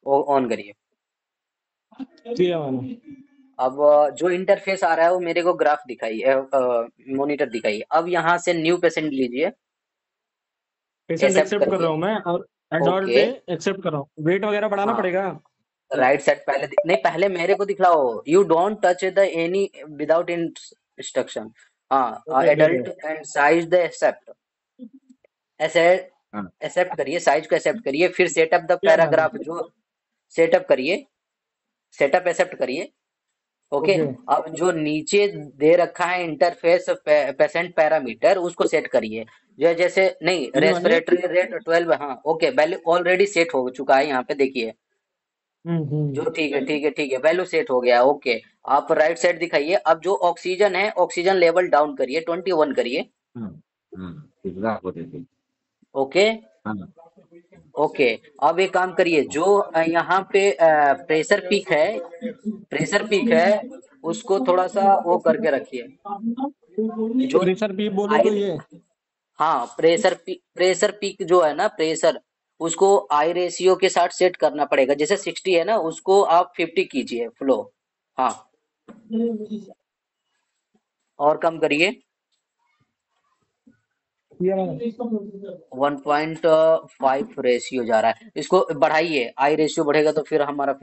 वो ऑन करिए। किया मैंने। अब जो इंटरफेस आ रहा है वो मेरे को ग्राफ दिखाइए, मॉनिटर दिखाइए। अब यहाँ से न्यू पेशेंट लीजिए, पेशेंट एक्सेप्ट एक्सेप्ट कर रहा करिए। हूँ मैं, और एडॉल्ट ओके। पे एक्सेप्ट कर रहा हूँ। वेट वगैरह बढ़ाना हाँ, पड़ेगा? राइट साइड पहले नहीं, पहले मेरे को दिखलाओ। You don't touch the any without instruction. हाँ, okay okay adult okay. And size the accept. ऐसे हाँ। एक्सेप्ट करिए, साइज को एक्सेप्ट करिए, फिर सेटअप द किया मैंने। पैराग्राफ जो सेटअप करिए, सेटअप एक्सेप्ट करिए। ओके। ओके। अब जो नीचे दे रखा है इंटरफेस पेशेंट पैरामीटर, उसको सेट करिए। जो जैसे नहीं, ये वाले। रेस्पिरेटरी रेट 12, हाँ ओके, वैल्यू ऑलरेडी सेट हो चुका है यहाँ पे देखिए। जो हम्म। ठीक है, ठीक है, ठीक है, वैल्यू सेट हो गया, ओके। आप राइट साइड दिखाइए। अब जो ऑक्सीजन है, ऑक्सीजन लेवल डाउन करिए, 21 करिए। हाँ। हाँ, दूसरा होते थे। ओके। हाँ। ओके। अब एक काम करिए, जो यहाँ पे प्रेशर पीक है, प्रेशर पीक है, उसको थोड़ा सा वो करके रखिए। जो प्रेशर भी बोलो आई तो ये। हाँ, प्रेशर पीक जो है ना, प्रेशर, उसको आई रेशियो के साथ सेट करना पड़ेगा। जैसे 60 है ना, उसको आप 50 कीजिए फ्लो। हाँ, और कम करिए। किया मैंने। 1.5 रेशियो जा रहा है, इसको बढ़ाइए। आई रेशियो बढ़ेगा तो फिर हमारा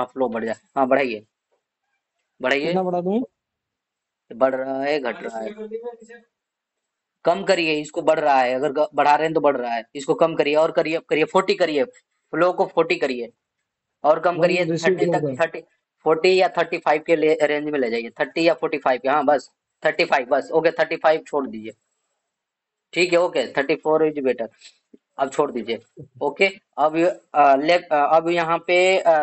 फ्लो बढ़ जाए। हाँ, बढ़ाइए, बढ़ाइए। कितना बढ़ा दूं? बढ़ रहा है, घट रहा है? कम करिए, इसको बढ़ रहा है। अगर बढ़ा रहे हैं तो बढ़ रहा है, इसको कम करिए, और करिए, करिए 40 करिए, फ्लो को 40 करिए, और कम वन करिए रिसीव 30 फ्लो तक, का। 40 या 35 के रेंज में ले जाइए, 30 या 45 के, हाँ बस 35 बस, ओके 35 छोड़ दीजिए। ठीक है, ओके 34 इज बेटर। अब छोड़ दीजिए। ओके। अब अब यहाँ पे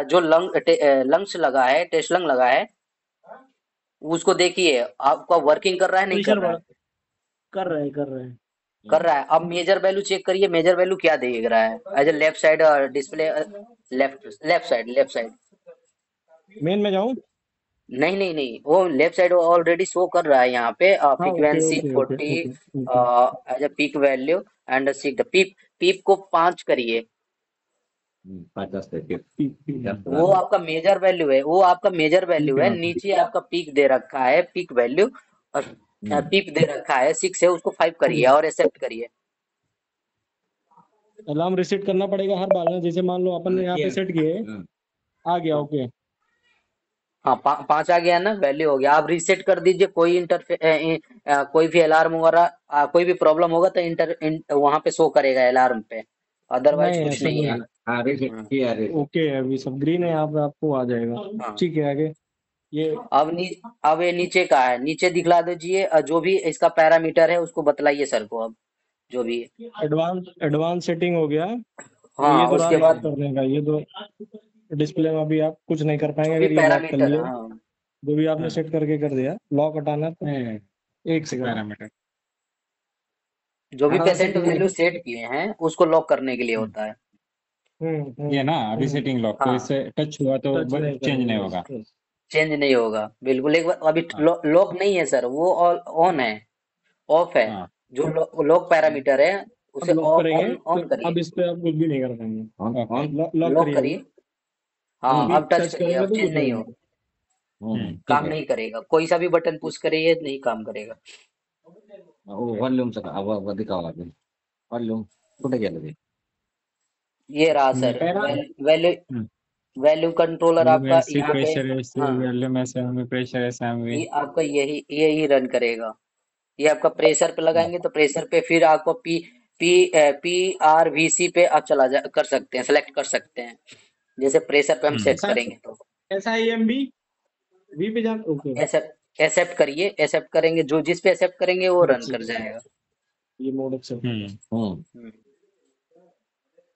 जो लंग्स लगा है, टेस्ट लंग लगा है, उसको देखिए आपका वर्किंग कर रहा है नहीं कर प्रेशर रहा बढ़ा। है? कर रहे हैं, कर रहे हैं। कर रहा है। अब मेजर वैल्यू चेक करिए, मेजर वैल्यू क्या देख रहा है as a left side display, left side. Main में जाऊं? नहीं नहीं नहीं, वो लेफ्ट साइड ऑलरेडी शो कर रहा है यहाँ पे, हाँ okay frequency okay okay 40 okay okay. As a peak value and seek the peep. Peep को 5 करिए। 50 थे। वो आपका मेजर वैल्यू है, वो आपका मेजर ठीक वैल्यू है है। मैम। नीचे आपका पीक दे रखा है, पीक वैल्यू, और पीक दे रखा है 6 है, उसको 5 करिए और एक्सेप्ट करिए। अलार्म रिसेट करना पड़ेगा हर बार ना, जैसे मान लो अपन ने यहाँ पे सेट किए, आ गया ओके। हाँ, 5 आ गया ना, वैल्यू हो गया। आप रीसेट कर दीजिए। कोई कोई भी अलार्म वगैरह, कोई भी प्रॉब्लम होगा तो वहां पे शो करेगा अलार्म पे, अदरवाइज नहीं कुछ ऐसा नहीं नहीं है। है। अरे हम्म, किया अरे। ओके है, अभी सब ग्रीन है यहाँ पे, आपको आ जाएगा। हाँ। ठीक है आगे। ये अब अब ये नीचे का है, नीचे दिखला दीजिए। जो भी इसका पैरामीटर है उसको बतलाइए सर को, अब जो भी है। एडवांस सेटिंग हो गया। और ये हाँ, तो रहा उसके लॉक बाद करने का, ये तो डिस्प्ले में अभी आप कुछ नहीं कर जो पाएंगे भी अगर ये लॉक कर पैरामीटर, लिया। हाँ। जो भी आपने हम्म, सेट करके कर दिया, लॉक हटाना तो एक सेकंड। पैरामीटर। जो भी हाँ पेशेंट सेटिंग। वैल्यू सेट किए हैं उसको लॉक करने के लिए होता है। ये ना अभी हम्म, सेटिंग लॉक, तो हाँ, इससे टच हुआ तो टच नहीं चेंज नहीं नहीं, होगा। चेंज नहीं होगा बिल्कुल। एक बार अभी हाँ लॉक नहीं है सर, वो ऑन है, ऑफ है। हाँ। जो लॉक पैरामीटर है अब उसे लॉक करेंगे ऑन तो ऑन करिए। अब इस पे आप कुछ भी नहीं कर पाएंगे। कौन ओके कौन। लॉक लॉक करिए अभी। करिए। हाँ, अभी अब टच टच करिए, करेंगे अब तो चेंज कुछ नहीं नहीं हो, होगा। ठीक काम है। नहीं करेगा। कोई सा भी बटन पुश करिए, नहीं काम करेगा। वो वॉल्यूम सका अब दिखाओ आपने। वॉल्यूम कुठे गेलं ते? ये रहा sir, para. Value, value controller आपका वैल्यूमेट्रिक यहाँ पे। प्रेशर ऐसे, हाँ, वैल्यूमेट्रिक प्रेशर ऐसे हमें। ये आपका यही रन करेगा। ये आपका प्रेशर पे लगाएंगे तो प्रेशर पे फिर आपको पी पी आर वी सी पे आप कर सकते हैं, सेलेक्ट कर सकते हैं। जैसे प्रेशर पे हम सेट ऐसा करेंगे तो ऐसा आई एम बी वी पे जान ओके। एक्सेप्ट एक्सेप्ट करिए, एक्सेप्ट करेंगे, जो जिस पे एक्सेप्ट करेंगे वो रन अच्छा कर जाएगा। ये मोड एक्सेप्ट। हम्म। हम्म।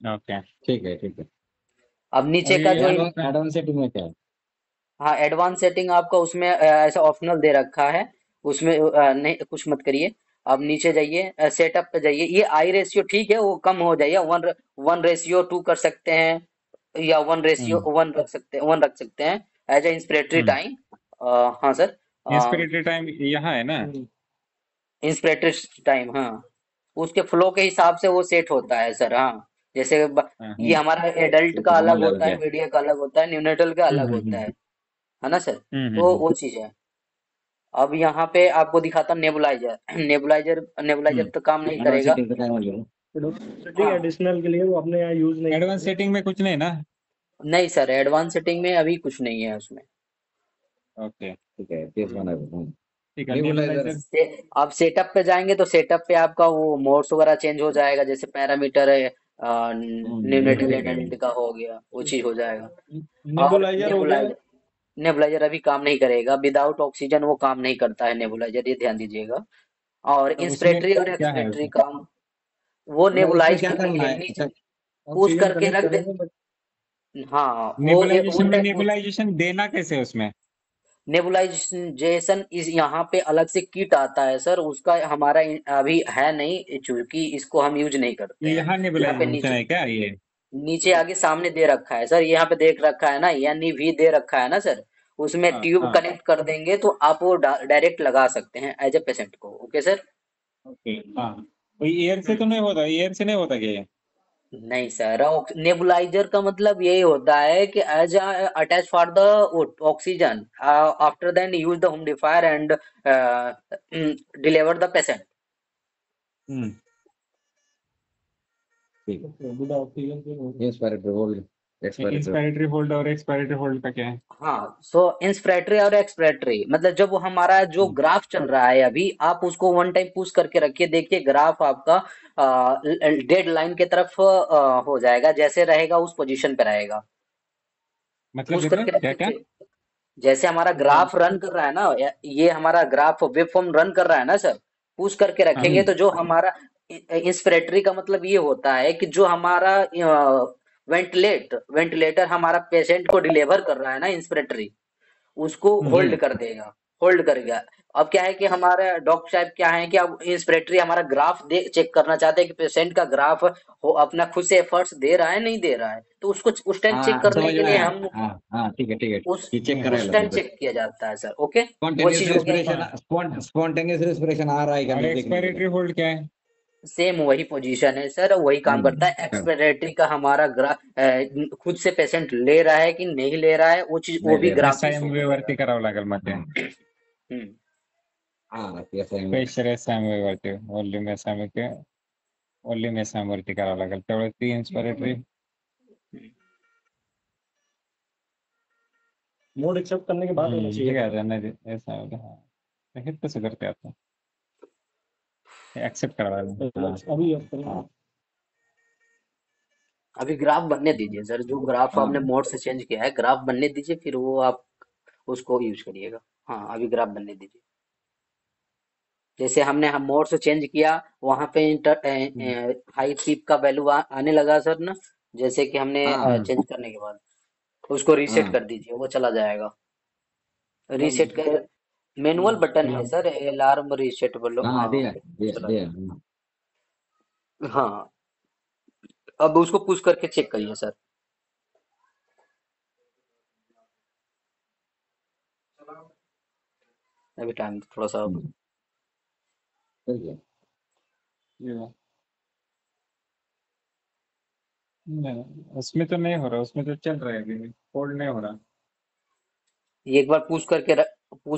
ओके। ठीक है ठीक है। अब नीचे अभी का जो एडवांस सेटिंग में क्या है? हाँ, एडवांस सेटिंग आपका उसमें ऐसा ऑप्शनल दे रखा है, उसमें नहीं कुछ मत करिए। अब नीचे जाइए, सेटअप पे जाइए। ये आई रेशियो ठीक है, वो कम हो जाइए, 1:2 कर सकते हैं, या 1 रख सकते हैं एज ए इंस्पिरेटरी टाइम। हाँ सर, इंस्पिरेटरी टाइम यहाँ है ना? इंस्पिरेटरी टाइम, हाँ, उसके फ्लो के हिसाब से वो सेट होता है सर, हाँ। जैसे ये हमारा एडल्ट का कौन अलग लेवल होता के है, मीडियम का अलग होता है, न्यूनेटल का अलग होता है ना सर? तो वो चीज है। अब यहाँ पे आपको दिखाता नेबुलाइजर। नेबुलाइजर नेबुलाइजर तो काम नहीं एडवांस करेगा। सेटिंग का टाइम हो सेटिंग हाँ, एडिशनल के लिए वो अपने यहाँ यूज नहीं एडवांस करते। सेटिंग में कुछ नहीं ना? नहीं सर, एडवांस सेटिंग में अभी कुछ नहीं है उसमें। ओके, ठीक है केस हम्म। बना ठीक है। नेबुलाइजर नेबुलाइजर से आप सेटअप पे जाएंगे तो सेटअप पे आपका वो मोड्स वगैरह चेंज हो जाएगा, जैसे पैरामीटर है, न्यूनेटल ठीक है एडल्ट का हो गया, वो चीज हो जाएगा। और नेबुलाइजर हो गया। नेबुलाइजर, नेबुलाइजर अभी काम नहीं करेगा, विदाउट ऑक्सीजन वो काम नहीं करता है नेबुलाइजर, ये ध्यान दीजिएगा। और तो उसमें इंस्पिरेटरी और क्या है एक्सपिरेटरी उसमें? काम वो मतलब उसमें नेबुलाइज क्या करना करेंगे है नीचे, अच्छा पुश ऑक्सीजन करके कनेक्ट रख दे। करेंगे बट हाँ वो नेबुलाइजेशन वन में टाइम नेबुलाइजेशन देना कैसे उसमें? नेबुलाइजेशन इस यहाँ पे अलग से किट आता है सर, उसका हमारा अभी है नहीं, चूंकि इसको हम यूज नहीं करते ये हैं। यहाँ यहाँ पे नेबुलाइजेशन नीचे, है क्या ये? नीचे आगे सामने दे रखा है सर, यहाँ पे देख रखा है ना, यानी वी दे रखा है ना सर, उसमें हाँ ट्यूब हाँ। कनेक्ट कर देंगे तो आप वो डायरेक्ट लगा सकते हैं एज ए पेशेंट को। Okay sir. ओके हाँ। कोई एयर से तो नहीं होता? एयर से नहीं होता क्या ये? नहीं सर, नेबुलाइजर का मतलब यही होता है कि as attach for the oxygen, after then use the humidifier and deliver the patient. Hmm. ठीक विद ऑक्सीजन के है inspiratory hold expiratory inspiratory hold और एक्सपायरेटरी होल्ड का क्या है? हाँ, सो इंस्पिरेटरी और एक्सपिरेटरी मतलब जब वो हमारा जो हम्म, ग्राफ चल रहा है अभी, आप उसको वन टाइम पुश करके रखिए, देखिए ग्राफ आपका डेड लाइन की तरफ हो जाएगा, जैसे रहेगा उस पोजीशन पे रहेगा। पुश मतलब करके क्या रखिए क्या? जैसे हमारा ग्राफ रन कर रहा है ना, ये हमारा ग्राफ वेब फॉर्म रन कर रहा है ना सर, पुश करके हाँ रखेंगे तो जो हमारा इंस्पिरेटरी का मतलब ये होता है कि जो हमारा वेंटिलेटर हमारा पेशेंट को डिलीवर कर रहा है ना, इंस्पिरेटरी उसको होल्ड हम्म कर देगा, होल्ड करेगा। अब क्या है कि हमारे डॉक्टर साहब क्या है कि अब इंस्पिरेटरी हमारा ग्राफ दे चेक करना चाहते हैं कि पेशेंट का ग्राफ हो अपना खुद से एफर्ट्स दे रहा है नहीं दे रहा है, तो उसको उस टाइम चेक हाँ करने समझ के में लिए आया हम हाँ ठीक है उस ये चेक हम्म, कराए उस लो टाइम फिर चेक किया जाता है सर। ओके, वो स्पॉन्टेनियस चीज हो गया। रेस्पिरेशन स्पॉन्टेनियस रेस्पिरेशन आ रहा है क्या और नहीं देखने के लिए एक्सपायरेटरी होल्ड क्या है? सेम वही पोजीशन है सर, वही काम करता है। कर एक्सपिरेटरी का हमारा खुद से पेशेंट ले रहा है कि नहीं ले रहा है, वो चीज वो नहीं भी ले रहा ग्राफ में शो एसआयएम करेगा। वरती करावं लागेल मग ते. हाँ हम्म। हाँ ऐसा ही प्रेशर एसआयएम वरती, व्हॉल्यूम एसआयएम के व्हॉल्यूम एसआयएम वरती करावं लागेल, त्यावेळेस ती इन्स्पिरेटरी. मोड एक्सेप्ट करने के बाद होना ठीक चाहिए था। आहे त्यांना एसआयएम. हाँ, हे कसं करते आता? एक्सेप्ट करावं लागेल. हाँ अभी अब करेंगे। अभी ग्राफ बनने दीजिए सर, जो ग्राफ हाँ आपने मोड से चेंज किया है ग्राफ बनने दीजिए, फिर वो आप उसको यूज करिएगा। हाँ, अभी ग्राफ बनने दीजिए। जैसे हमने हम मोड से चेंज किया, वहां पे हाई पीक का वैल्यू आने लगा सर ना, जैसे कि हमने हाँ चेंज करने के बाद उसको रीसेट हाँ कर दीजिए, वो चला जाएगा। डाल रीसेट दीजिए। कर, मैनुअल बटन है सर, अलार्म रीसेट बोलो, हाँ हाँ दिया ओके, दिया चला दिया जाएगा। हाँ, अब उसको पुश करके चेक करिए सर। अभी टाइम थोड़ा सा। ठीक है ये लो. नहीं, उसमें तो नहीं हो रहा, उसमें तो चल रहा है अभी, होल्ड नहीं हो रहा. ये एक बार पुश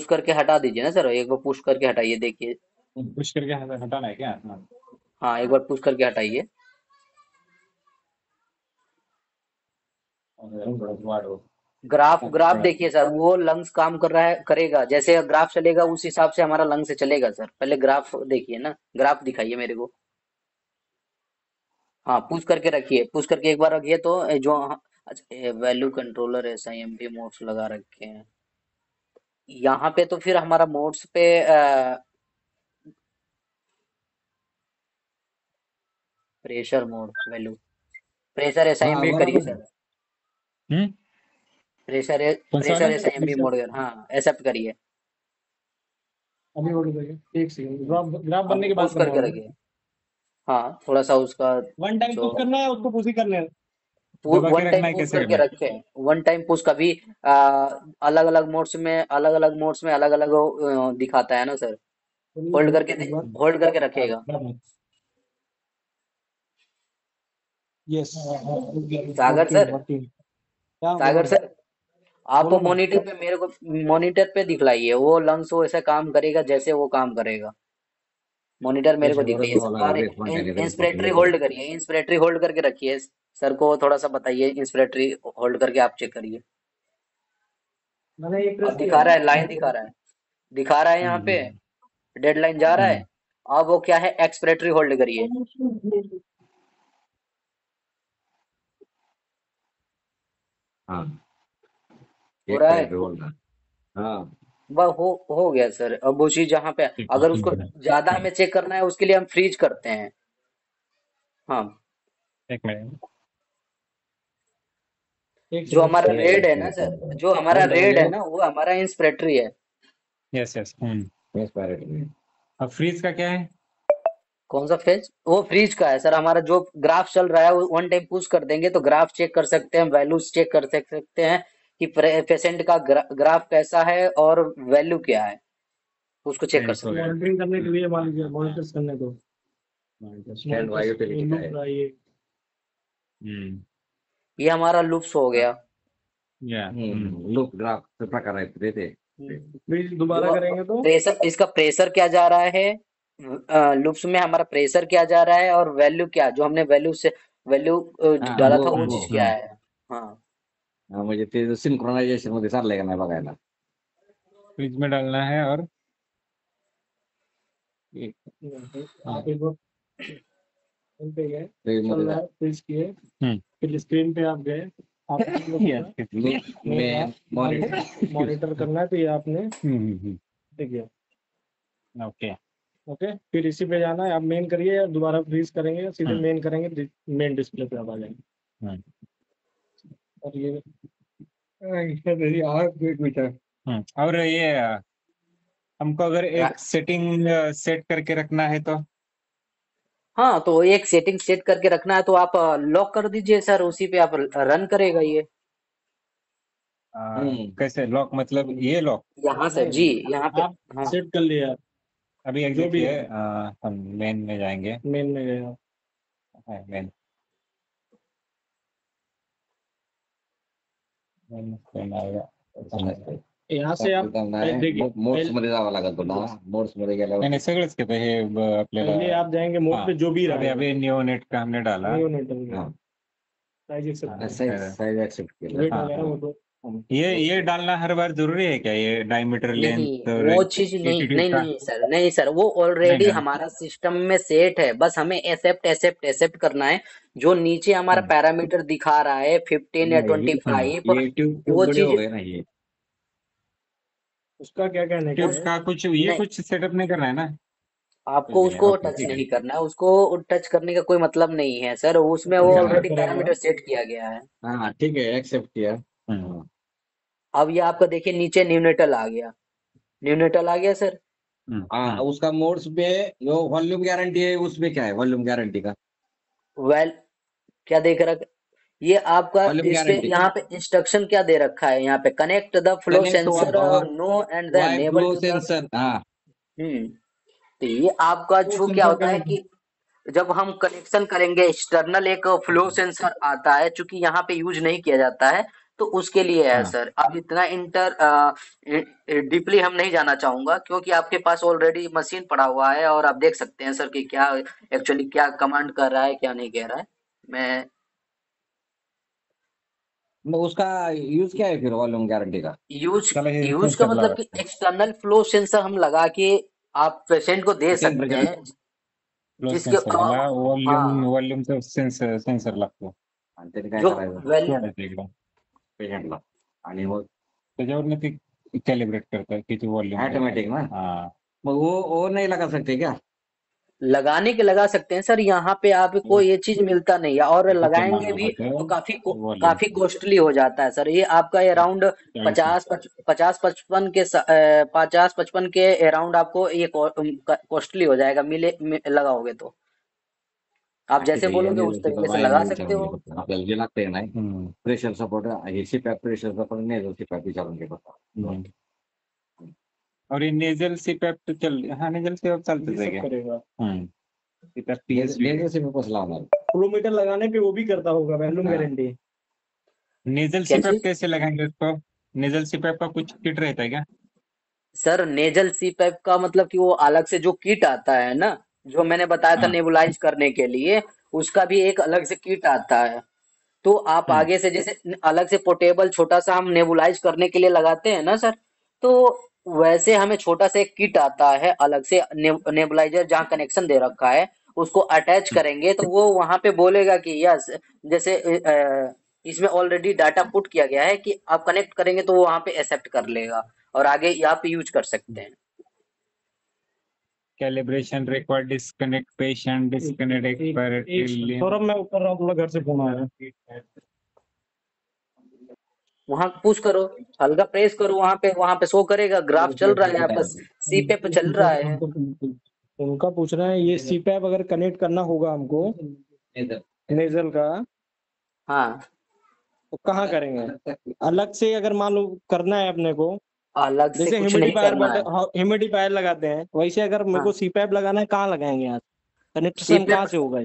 करके हटा दीजिए ना सर, एक बार पुश करके हटाइए, देखिए। पुश करके हटाना है क्या? हाँ. हाँ, एक बार पुश करके हटाइए। और थोड़ा वाढव. ग्राफ ग्राफ थोड़ा. देखिए सर, वो लंग्स काम कर रहा है, करेगा जैसे ग्राफ चलेगा उस हिसाब से हमारा लंग से चलेगा सर। पहले ग्राफ देखिए ना, ग्राफ दिखाइए मेरे को। हाँ, पुश करके रखिए, पुश करके एक बार रखिए तो जो, अच्छा वैल्यू कंट्रोलर एसआईएमपी मोड्स लगा रखे हैं यहाँ पे, तो फिर हमारा मोड्स पे प्रेशर मोड वैल्यू, प्रेशर हाँ एसआईएमपी करिए बराबर है सर। हम्म. प्रेशर कौन सा प्रेशर वाला? एसआईएमपी मोड, हाँ एक्सेप्ट करिए। अभी होल्ड करिए एक सेकंड, ग्राफ ग्राफ अब बनने के बाद पुश करना करके होगा। रखिए। हाँ, थोड़ा सा उसका वन टाइम जो पुश करना है उसको, पुश ही करने हैं। दबा वन के टाइम रखना है पुश कैसे करके करना है? रखे, वन टाइम पुश कभी अलग अलग मोड्स में, अलग अलग दिखाता है ना सर। होल्ड करके एक बार होल्ड करके रखेगा। ग्राफ यस सागर सर, 14 क्या सागर बोलो सर, आप बोलो ना मॉनिटर पे मेरे को मॉनिटर पे दिखलाइए, वो लंग्स वो ऐसा काम करेगा जैसे वो काम करेगा। मॉनिटर मेरे को प्रेशर दिखाइए वाला सर, और इंस्पिरेटरी होल्ड करिए, इंस्पिरेटरी होल्ड करके रखिए। सर को थोड़ा सा बताइए, इंस्पिरेटरी होल्ड करके आप चेक करिए। मैंने ये अब प्रेस किया दिखा रहा है, लाइन दिखा रहा है, दिखा रहा है यहाँ पे हम्म डेडलाइन जा रहा है। हम्म अब वो क्या है, एक्सपिरेटरी होल्ड करिए। हाँ हो एक रहा है, पैर रोल रहा। हाँ वह हो गया सर। अब उसी जहाँ पे ठीक अगर ठीक उसको है। ज्यादा हमें चेक करना है, उसके लिए हम फ्रीज करते हैं। हाँ, एक मिनट। एक जो सेकंड हमारा ये रेड है एक ना मिनट सर, जो हमारा होल्ड रेड है करेंगे। ना, वो हमारा इंस्पिरेटरी है। यस यस यस पैरेट में। अब फ्रीज का क्या है? कौन सा फेज? वो फ्रीज का है सर। हमारा जो ग्राफ चल रहा है वो वन टाइम पुश कर देंगे तो ग्राफ चेक कर सकते हैं, वैल्यूज चेक कर सकते हैं कि पेशेंट का ग्राफ कैसा है और वैल्यू क्या है, उसको चेक कर एक हो सकते गया। हैं। मॉनिटरिंग करने के लिए मान लीजिए मॉनिटर्स करने को स्टैंड बाय यूटिलिटी का लूप है। रहा ये हम्म ये हमारा लूप्स हो गया। या लूप ग्राफ प्रकार आहे ते फ्रीज दोबारा जो करेंगे तो प्रेशर, इसका प्रेशर क्या जा रहा है, लूप्स में हमारा प्रेशर क्या जा रहा है, और वैल्यू क्या, जो हमने वैल्यू हाँ डाला था वो वो चीज क्या है। हाँ, म्हणजे ते सिंक्रोनायझेशन मध्ये चाललंय का नाही बघायला। फ्रिज में डालना है और आप एक बार इन पे गए फ्रीज चल मध्ये रहा है फ्रीज किए हम्म फिर स्क्रीन पे आप गए आप यस लूप में मॉनिटर मॉनिटर करना है तो ये आपने देखिए ओके ओके फिर इसी पे जाना है आप मेन करिए या दोबारा फ्रीज करेंगे सीधे मेन करेंगे मेन डिस्प्ले पे आप आ जाएंगे और ये और ये हमको अगर एक सेटिंग सेट करके रखना है तो हाँ, तो एक सेटिंग सेट करके रखना है तो आप लॉक कर दीजिए सर, उसी पे आप रन करेगा ये। कैसे लॉक, मतलब ये लॉक? यहाँ से जी, नहीं यहाँ पे। आप हाँ, सेट कर लिए आप अभी जो एग्जिट भी किए, है हम मेन में जाएंगे। मेन में गए आप मेन मेन आएगा। यहाँ से आप देखिए मोड्स मध्ये जावं लागेल तुला। मोड्स मध्ये नहीं गेल्यावर नहीं सगळंच के हे आपल्याला। पहले आप जाएंगे मोड हाँ, पे जो भी रहा अभी अभी नियोनेट का हमने डाला। नहीं होने देंगे हाँ साइज एक्सेप्ट साइज एक्सेप्ट केलं। वेट हाँ, वगैरह वो तो ये डालना हर बार जरूरी है क्या, ये डायमीटर नहीं, लेंथ वो चीज नहीं, एटीट्यूड नहीं का? नहीं सर, नहीं सर, वो नहीं ऑलरेडी ना। हमारा सिस्टम में सेट है, बस हमें एक्सेप्ट एक्सेप्ट एक्सेप्ट करना है। जो नीचे हमारा पैरामीटर दिखा रहा है 15 या नहीं 25, ये ट्यूब वो बड़े हो चीज गए ना ये। उसका क्या कहने का ट्यूब है का कुछ ये नहीं, कुछ सेटअप नहीं करना है ना? कुछ आपको भी नहीं, उसको ओके टच ठीक है। नहीं करना है, उसको टच करने का कोई मतलब नहीं है सर, उसमें वो एक्सेप्ट ऑलरेडी करेगा पैरामीटर सेट किया गया है। हाँ ठीक है एक्सेप्ट किया। हम्म, हाँ अब ये आपका देखिए नीचे न्यूनेटल आ गया, न्यूनेटल आ गया सर। उसका मोड्स में जो वॉल्यूम गारंटी है उसमें क्या है वॉल्यूम गारंटी का। वेल, क्या देख रखा, ये आपका वॉल्यूम इस पे गारंटी यहाँ पे इंस्ट्रक्शन क्या दे रखा है, यहाँ पे connect the flow connect sensor no and the Y enable flow to the. Sensor. हाँ हम्म, तो ये आपका वो जो क्या सेंसर होता का है कि जब हम कनेक्शन करेंगे, एक्सटर्नल एक फ्लो सेंसर आता है, चूंकि यहाँ पे यूज नहीं किया जाता है, तो उसके लिए है हाँ सर। अब इतना इंटर डीपली हम नहीं जाना चाहूंगा, क्योंकि आपके पास ऑलरेडी मशीन पड़ा हुआ है और आप देख सकते हैं सर कि क्या एक्चुअली क्या कमांड कर रहा है, क्या नहीं कह रहा है। मैं मग उसका यूज क्या है फिर वॉल्यूम गारंटी का। यूज चलो ये यूज का सेंसर मतलब लगा, कि एक्सटर्नल फ्लो सेंसर हम लगा के आप पेशेंट को दे सकते टेम्परेचर हैं, फ्लो जिसके सेंसर मला हाँ, वॉल्यूमचा सेंसर लागतो. आणि त्याने काय जो करायचं वेल सोडायचं एकदम, पेशंटला आणि मग त्याच्यावरनं ते कॅलिब्रेट करतात किती वॉल्यूम पाहिजे. ऑटोमेटिक ना। हाँ मग वो नहीं लगा सकते क्या। लगाने के लगा सकते हैं सर, यहाँ पे आपको ये चीज मिलता नहीं है, और तिथे लगाएंगे मागं भी तो होतं वॉल्यूम काफी कॉस्टली हो जाता है सर। ये आपका अराउंड 40. 50-55 के अराउंड आपको ये कॉस्टली हो जाएगा, लगाओगे तो आप हा, ठीक जैसे आहे बोलोगे यांनी उस जर तरीके से बाहेर लगा सकते विचारून हो। घेत होतं आपल्याला जे लागतंय नाही हम्म, प्रेशर सपोर्ट हे सीपॅप प्रेशर सपोर्ट नेझल सीपॅप विचारून घेत होता। हम्म. और ये नेजल सीपैप तो चल, हाँ नेजल सीपैप ये चालतच आहे सब क्या? करेगा हम्म. लेजर से मेरे को सलाम है। फ्लोमीटर लगाने पे वो भी करता होगा वैल्यूम हाँ। गारंटी। नेजल क्या सीपैप चीज? कैसे लगाएंगे उसको? नेजल सीपैप का कुछ किट रहता है क्या? सर नेजल सीपैप का मतलब कि वो अलग से जो किट आता है ना, जो मैंने बताया था हाँ। नेबुलाइज करने के लिए, उसका भी एक अलग से किट आता है। तो आप हम्म। आगे से जैसे अलग से पोर्टेबल छोटा सा हम नेबुलाइज करने के लिए लगाते हैं ना सर, तो वैसे हमें छोटा सा एक किट आता है अलग से नेबुलाइजर जहाँ कनेक्शन दे रखा है, उसको अटैच करेंगे तो वो वहां पे बोलेगा कि यस, जैसे इसमें ऑलरेडी डाटा पुट किया गया है कि आप कनेक्ट करेंगे तो वो वहां पे एक्सेप्ट कर लेगा और आगे आप यूज कर सकते हैं। Calibration required disconnect patient disconnect expiry. Saurabh मैं ऊपर रहा हूँ, थोड़ा घर से फोन आया। वहां पुश करो, हल्का प्रेस करो, वहां पे शो करेगा, ग्राफ चल रहा है, आपका सी पे चल रहा है। उनका पूछ रहे हैं ये सीपैप अगर कनेक्ट करना होगा हमको नेजल का, हाँ, तो कहाँ करेंगे? अलग से अगर मान लो करना है अपने को, अलग से जैसे कुछ नहीं ह्यूमिडिफायर करना है। ह्यूमिडिफायर लगाते हैं वैसे अगर मेरे को हाँ, सीपैप लगाना है, कहाँ लगाएंगे? यहाँ सी कनेक्शन पे कहाँ से होगा?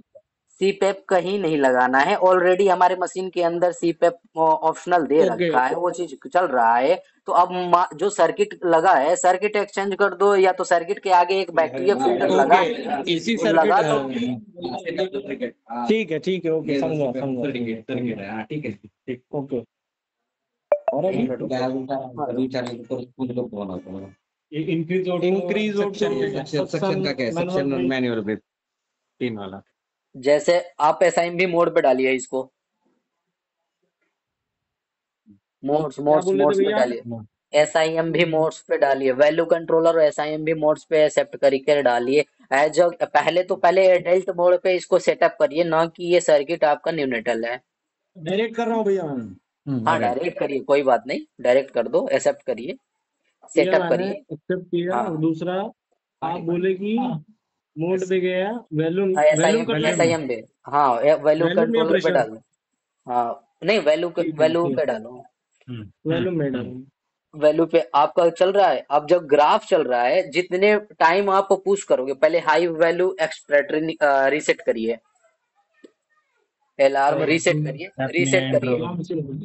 सीपेप कहीं नहीं लगाना है, ऑलरेडी हमारे मशीन के अंदर सीपेप ऑप्शनल दे ओके रखा है, वो चीज चल रहा है। तो अब जो सर्किट लगा है, सर्किट एक्सचेंज कर दो, या तो सर्किट के आगे एक बैक्टीरिया फिल्टर लगा ओके, है इसी वो सर्किट लगा है। लो। ठीक है, ओके, समझा समझा। ठीक है। ठीक, ओके। और अभी इंक्रीज सेक्शन का क्या है? सेक्शन मैनुअल पे 3 वाला। जैसे आप एसआईएमवी मोड पे डालिए इसको, मोड्स क्या मोड्स बोल रहे थे मोड्स पे भैया? डालिए, एसआईएमवी मोड्स पे डालिए, वैल्यू कंट्रोलर और एसआईएमवी मोड्स पे एक्सेप्ट करके डालिए। एज पहले एडल्ट मोड पे इसको सेटअप करिए, ना कि ये सर्किट आपका न्यूनेटल है। डायरेक्ट कर रहा हूँ भैया मैं। हाँ, डायरेक्ट करिए, कोई बात नहीं, डायरेक्ट कर दो, एक्सेप्ट करिए, किया सेटअप मैंने, करिए। एक्सेप्ट किया। हाँ, और दूसरा आप बोले कि मोड पे गया, volume S I volume M control S I M पे, हाँ, वैल्यू वैल्यूम या कंट्रोलर पे प्रेशर? डालो। हाँ, नहीं, ठीक है, वैल्यू ठीक, पे डालो। वैल्यूम में डालूंगा। वैल्यू पे आपका चल रहा है, अब जब ग्राफ चल रहा है, जितने टाइम आप पुश करोगे, पहले हाई वैल्यू एक्सप्रेटरी रीसेट करिए, अलार्म रीसेट अपने करिए।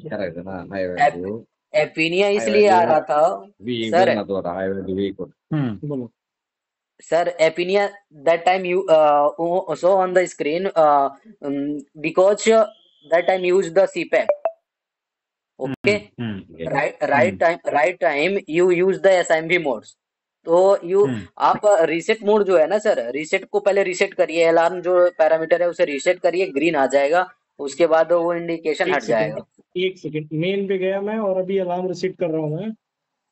करेक्ट ना? हाई वैल्यू, एपिनिया हाई इसलिए आ वैल्यू रहा था वी सर, ना तो हाई वैल्यू वी को बोलो। sir, Epinia, that time you saw on the screen, because that time used the CPAP. Okay, right time you use the SIMV modes. तो you आप reset mode जो है ना sir, reset को पहले reset करिए, अलार्म जो पैरामीटर है उसे रीसेट करिए, ग्रीन आ जाएगा, उसके बाद वो इंडिकेशन एक हट सेकंड, जाएगा। एक सेकंड, मेन पे गया मैं और अभी अलार्म रिसेट कर रहा हूँ मैं।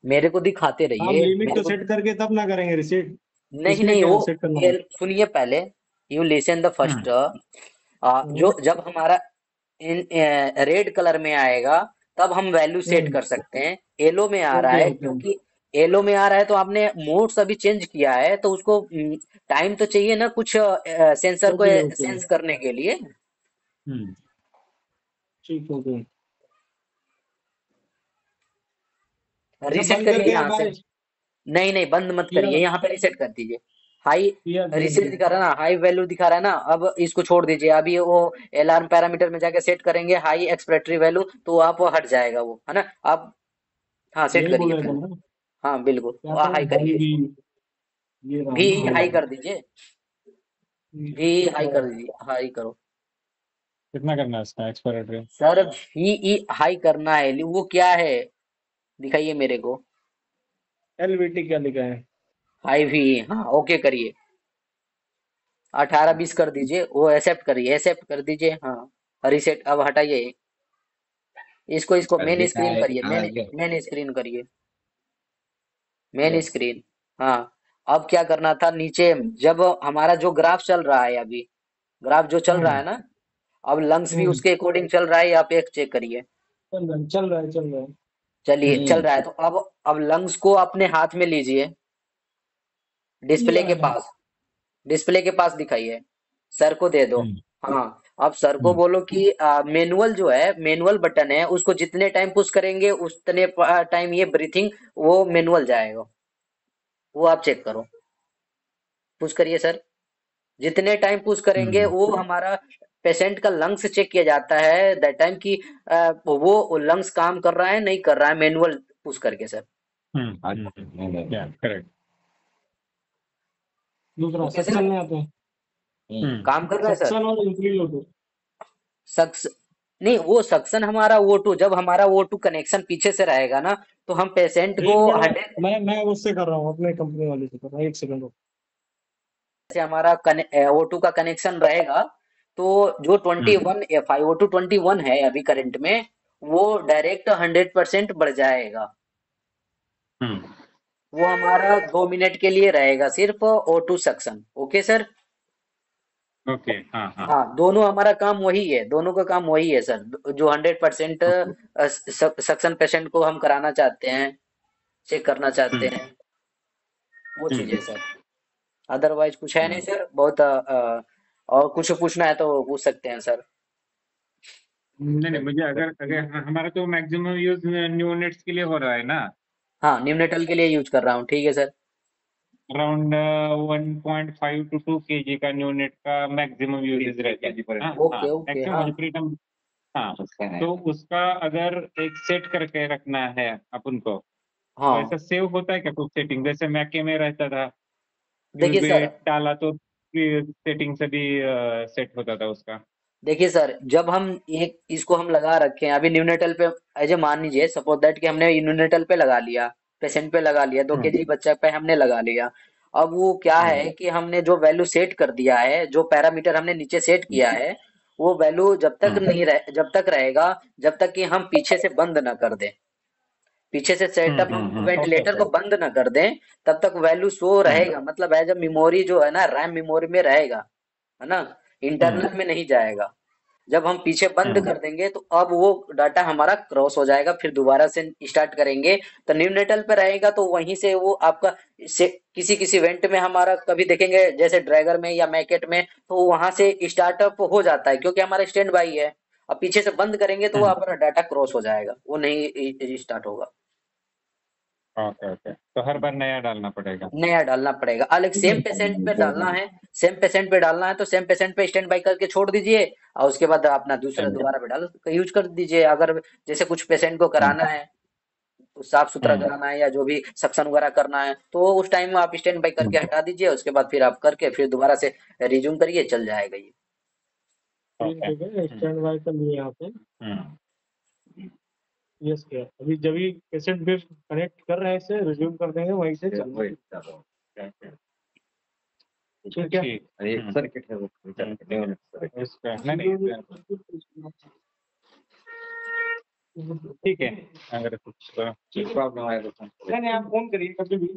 मेरे को दिखाते आप रहिए, लिमिट मेरे तो को सेट करके तब ना करेंगे रिसेट? नहीं इसमें नहीं, क्या वो सेट करना ये होगा? सुनिए पहले, यू लिसन द फर्स्ट। हम्म, जो जब हमारा इन रेड कलर में आएगा, तब हम वैल्यू सेट हम्म, कर सकते हैं। येलो में आ रहा ओके है, ओके क्योंकि येलो में आ रहा है तो आपने मोड्स अभी चेंज किया है, तो उसको टाइम तो चाहिए ना कुछ सेंसर को ओके ओके, सेंस करने के लिए। ठीक, ओके। अच्छा, रीसेट बंद करिए करके यहाँ से। बाय नहीं नहीं, बंद मत किया करिए, यहाँ पे रीसेट कर दीजिए। हाई किया किया रीसेट दिखा रहा है ना, हाई वैल्यू दिखा रहा है ना, अब इसको छोड़ दीजिए, अभी वो अलार्म पैरामीटर में जाके सेट करेंगे हाई एक्सपेक्टरी वैल्यू, तो आप हट जाएगा वो, है ना? आप हाँ सेट यही बोल करिए रहे थे फिर। ना? हाँ बिल्कुल, क्या था हाई भाई करिए भी, इसको, ये रहा भी ना हाई भाई। कर दीजिए, भी हाई कर दीजिए, हाई करो कितना करना है इसका एक्सपायरी? सर, भी हाई करना है, वो क्या है, दिखाइए मेरे को। एलवीटी क्या लिखा है? हाई भी, हाँ ओके करिए, 18-20 कर दीजिए, वो एक्सेप्ट करिए, एक्सेप्ट कर दीजिए, हाँ, रिसेट अब हटाइए इसको, मेन लिखा स्क्रीन है करिए, आ गया। मेन स्क्रीन करिए, मेन यस, स्क्रीन। हाँ, अब क्या करना था, नीचे जब हमारा जो ग्राफ चल रहा है अभी, ग्राफ जो चल रहा है ना, अब लंग्स भी हम्म, उसके अकॉर्डिंग चल रहा है, आप एक चेक करिए। चल रहा है। चलिए, चल हम्म, रहा है तो अब लंग्स को अपने हाथ में लीजिए, डिस्प्ले किया के मैंने। पास, डिस्प्ले के पास दिखाइए, सर को दे दो। हाँ, अब सर को बोलो कि मैनुअल जो है, मैनुअल बटन है, उसको जितने टाइम पुश करेंगे उतने टाइम ये ब्रीथिंग वो मैनुअल जाएगा, वो आप चेक करो, पुश करिए सर। जितने टाइम पुश करेंगे वो हमारा पेशेंट का लंग्स चेक किया जाता है दैट टाइम की वो लंग्स काम कर रहा है नहीं कर रहा है मैनुअल पुश करके सर। करेक्ट। दूसरा ओके सक्शन सर, में आते हैं, काम कर रहा है सर। सक्शन और इंक्रीज होते सक्स नहीं, वो सक्शन हमारा O2 जब हमारा O2 कनेक्शन पीछे से रहेगा ना तो हम पेशेंट हैं। को एक मिनट, 100 मैं उससे कर रहा हूँ, अपने कंपनी वाले से कर रहा हूँ, एक सेकंड। से हमारा O2 का कनेक्शन रहेगा तो जो 21 FiO2 21 है अभी करंट में वो डायरेक्ट 100% बढ़ जाएगा। वो हमारा 2 मिनट के लिए रहेगा सिर्फ O2 suction. Okay sir. Okay. हाँ हाँ। हाँ, दोनों हमारा काम वही है, दोनों का काम वही है सर, जो 100% सक्शन पेशेंट को हम कराना चाहते हैं, चेक करना चाहते हैं, वो चीज है सर। अदरवाइज कुछ है नहीं सर, बहुत और कुछ पूछना है तो पूछ सकते हैं सर। नहीं नहीं, मुझे अगर अगर हमारा तो मैक्सिमम यूज न्यूनेट्स के लिए हो रहा है ना, हाँ, न्यूनेटल के लिए यूज कर रहा हूँ, ठीक है सर। अराउंड 1.5 to 2 kg का न्यूनेट का मैक्सिमम यूजेज रहता है। हाँ ओके ओके, मैक्सिमम हाँ ऑपरेटम। हाँ, तो उसका अगर एक सेट करके रखना है अपन को, तो ऐसा हाँ। सेव होता है क्या कुछ सेटिंग? जैसे मैके में रहता था, देखिए यूज सर, डाला तो सेटिंग से भी सेट होता था उसका। देखिए सर, जब हम एक इसको हम लगा रखे हैं अभी न्यूनेटल पे, एज ए मान लीजिए सपोज दैट कि हमने न्यूनेटल पे लगा लिया, पेशेंट पे लगा लिया, 2 kg बच्चा पे हमने लगा लिया। अब वो क्या है कि हमने जो वैल्यू सेट कर दिया है, जो पैरामीटर हमने नीचे सेट किया है, वो वैल्यू जब तक रहेगा, जब तक कि हम पीछे से बंद ना कर दें, पीछे से सेटअप हम वेंटिलेटर को बंद ना कर दें, तब तक वैल्यू शो रहेगा, मतलब एज अ मेमोरी जो है ना, रैम मेमोरी में रहेगा, है ना, इंटरनल में नहीं जाएगा। जब हम पीछे बंद कर देंगे तो अब वो डाटा हमारा क्रॉस हो जाएगा, फिर दोबारा से स्टार्ट करेंगे तो न्यूनेटल पे रहेगा, तो वहीं से वो आपका से किसी किसी इवेंट में हमारा कभी देखेंगे जैसे ड्रैगर में या मैकेट में, तो वहां से स्टार्टअप हो जाता है क्योंकि हमारा स्टैंड बाई है। अब पीछे से बंद करेंगे तो वो हमारा डाटा क्रॉस हो जाएगा, वो नहीं स्टार्ट होगा। ओके ओके, तो हर बार नया डालना पड़ेगा। नया डालना पड़ेगा अलग, सेम पेशेंट पे डालना है, सेम पेशेंट पे डालना है तो सेम पेशेंट पे स्टैंड बाई करके छोड़ दीजिए, और उसके बाद अपना दूसरा दोबारा पे डाल यूज कर दीजिए। अगर जैसे कुछ पेशेंट को कराना है, तो साफ सुथरा कराना है या जो भी सक्शन वगैरह करना है, तो उस टाइम में आप स्टैंड बाई करके हटा दीजिए, उसके बाद फिर आप करके फिर दोबारा से रिज्यूम करिए, चल जाएगा ये। ठीक है, स्टैंड बाय कर लिए यहाँ पे। यस किया, अभी जब भी पेशेंट भी कनेक्ट कर रहे हैं इसे रिज्यूम कर देंगे, वहीं से चल ठीक है। एक सर्किट है वो इसका नहीं ठीक है, अगर कुछ प्रॉब्लम आएगा तो नहीं, आप फोन करिए कभी भी,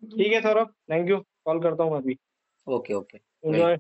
ठीक है सौरभ, थैंक यू, कॉल करता हूँ मैं अभी। Okay okay. एंजॉय।